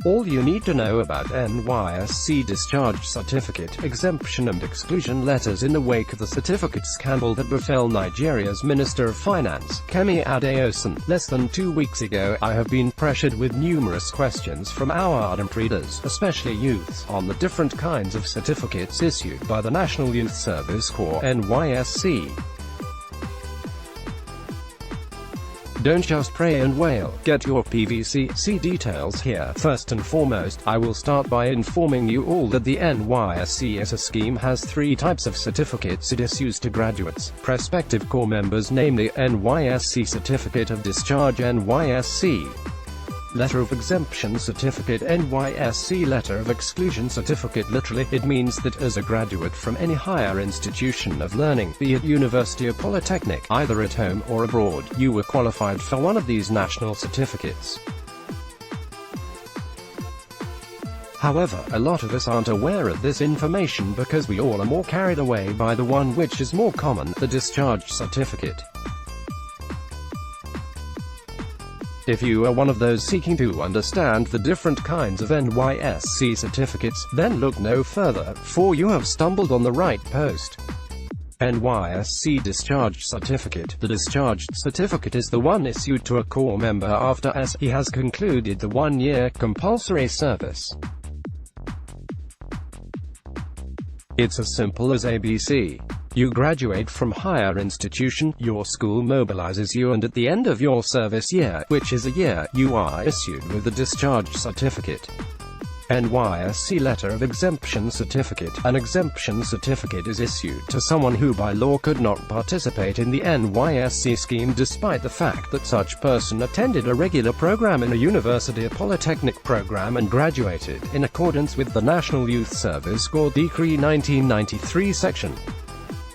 All you need to know about NYSC Discharge Certificate, Exemption and Exclusion letters in the wake of the certificate scandal that befell Nigeria's Minister of Finance, Kemi Adeosun. Less than 2 weeks ago, I have been pressured with numerous questions from our ardent readers, especially youths, on the different kinds of certificates issued by the National Youth Service Corps, NYSC. Don't just pray and wail. Get your PVCC details here. First and foremost, I will start by informing you all that the NYSC as a scheme has 3 types of certificates it issues to graduates, prospective corps members, namely NYSC Certificate of Discharge, NYSC Letter of Exemption Certificate, NYSC Letter of Exclusion Certificate. Literally, it means that as a graduate from any higher institution of learning, be it university or polytechnic, either at home or abroad, you were qualified for one of these national certificates. However, a lot of us aren't aware of this information because we all are more carried away by the one which is more common, the Discharge Certificate. If you are one of those seeking to understand the different kinds of NYSC certificates, then look no further, for you have stumbled on the right post. NYSC Discharge Certificate. The discharged certificate is the one issued to a corps member after he has concluded the 1-year compulsory service. It's as simple as ABC. You graduate from higher institution, your school mobilizes you, and at the end of your service year, which is a year, you are issued with the discharge certificate. NYSC Letter of Exemption Certificate. An exemption certificate is issued to someone who by law could not participate in the NYSC scheme despite the fact that such person attended a regular program in a university or polytechnic program and graduated in accordance with the National Youth Service Corps Decree 1993 Section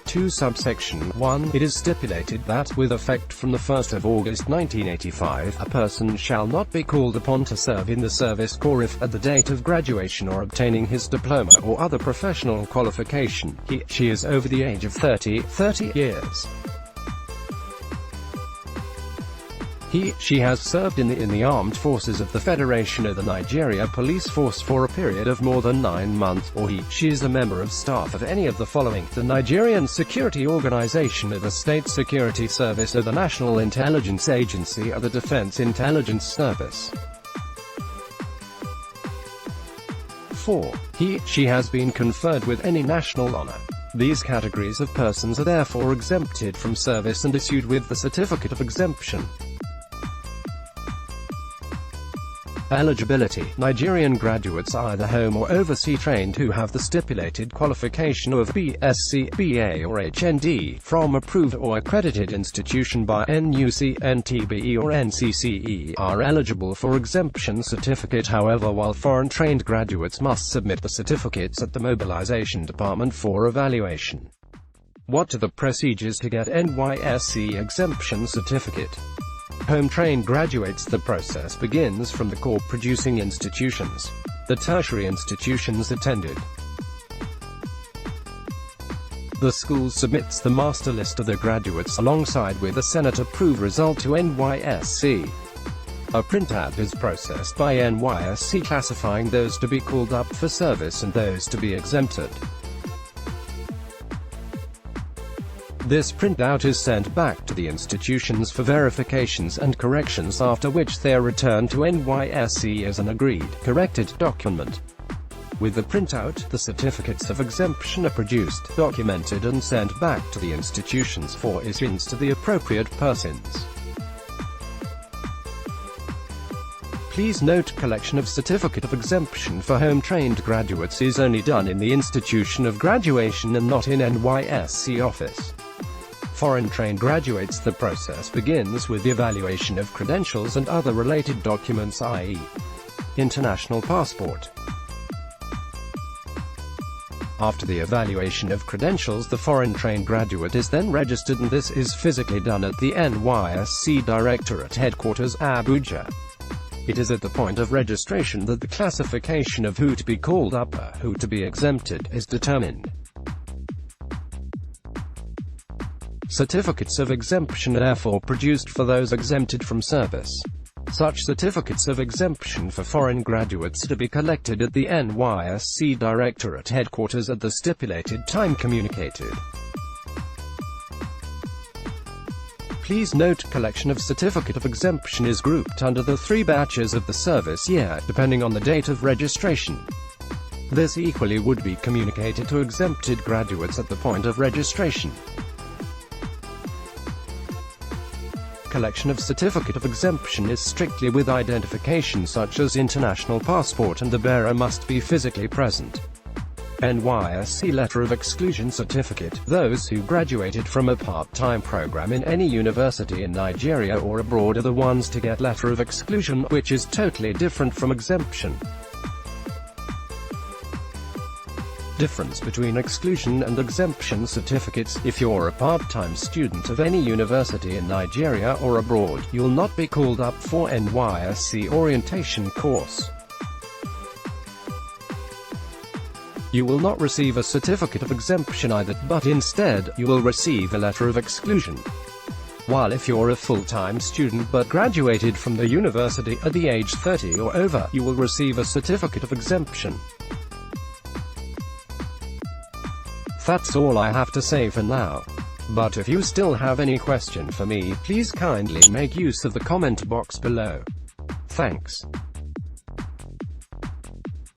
2 Subsection 1, it is stipulated that, with effect from the 1st of August 1985, a person shall not be called upon to serve in the service corps if, at the date of graduation or obtaining his diploma or other professional qualification, she is over the age of 30 years. She has served in the armed forces of the Federation of the Nigeria Police Force for a period of more than 9 months, or she is a member of staff of any of the following: the Nigerian Security Organization, of the State Security Service, or the National Intelligence Agency, or the Defense Intelligence Service. 4. She has been conferred with any national honor. These categories of persons are therefore exempted from service and issued with the Certificate of Exemption. Eligibility. Nigerian graduates either home or overseas trained who have the stipulated qualification of BSc, BA or HND, from approved or accredited institution by NUC, NTBE or NCCE, are eligible for exemption certificate. However, while foreign-trained graduates must submit the certificates at the mobilization department for evaluation. What are the procedures to get NYSC exemption certificate? Home-trained graduates. The process begins from the corps-producing institutions, the tertiary institutions attended. The school submits the master list of the graduates alongside with a Senate-approved result to NYSC. A printout is processed by NYSC classifying those to be called up for service and those to be exempted. This printout is sent back to the institutions for verifications and corrections, after which they are returned to NYSC as an agreed, corrected document. With the printout, the certificates of exemption are produced, documented and sent back to the institutions for issuance to the appropriate persons. Please note, collection of certificate of exemption for home-trained graduates is only done in the institution of graduation and not in NYSC office. Foreign-trained graduates. The process begins with the evaluation of credentials and other related documents, i.e. international passport. After the evaluation of credentials, the foreign-trained graduate is then registered, and this is physically done at the NYSC Directorate Headquarters, Abuja. It is at the point of registration that the classification of who to be called up or who to be exempted is determined. Certificates of exemption are therefore produced for those exempted from service. Such certificates of exemption for foreign graduates are to be collected at the NYSC Directorate headquarters at the stipulated time communicated. Please note, collection of certificate of exemption is grouped under the 3 batches of the service year, depending on the date of registration. This equally would be communicated to exempted graduates at the point of registration. Collection of certificate of exemption is strictly with identification such as international passport, and the bearer must be physically present. NYSC Letter of Exclusion Certificate. Those who graduated from a part-time program in any university in Nigeria or abroad are the ones to get Letter of Exclusion, which is totally different from exemption. Difference between exclusion and exemption certificates. If you're a part-time student of any university in Nigeria or abroad, you'll not be called up for NYSC orientation course. You will not receive a certificate of exemption either, but instead, you will receive a letter of exclusion. While if you're a full-time student but graduated from the university at the age 30 or over, you will receive a certificate of exemption. That's all I have to say for now. But if you still have any question for me, please kindly make use of the comment box below. Thanks.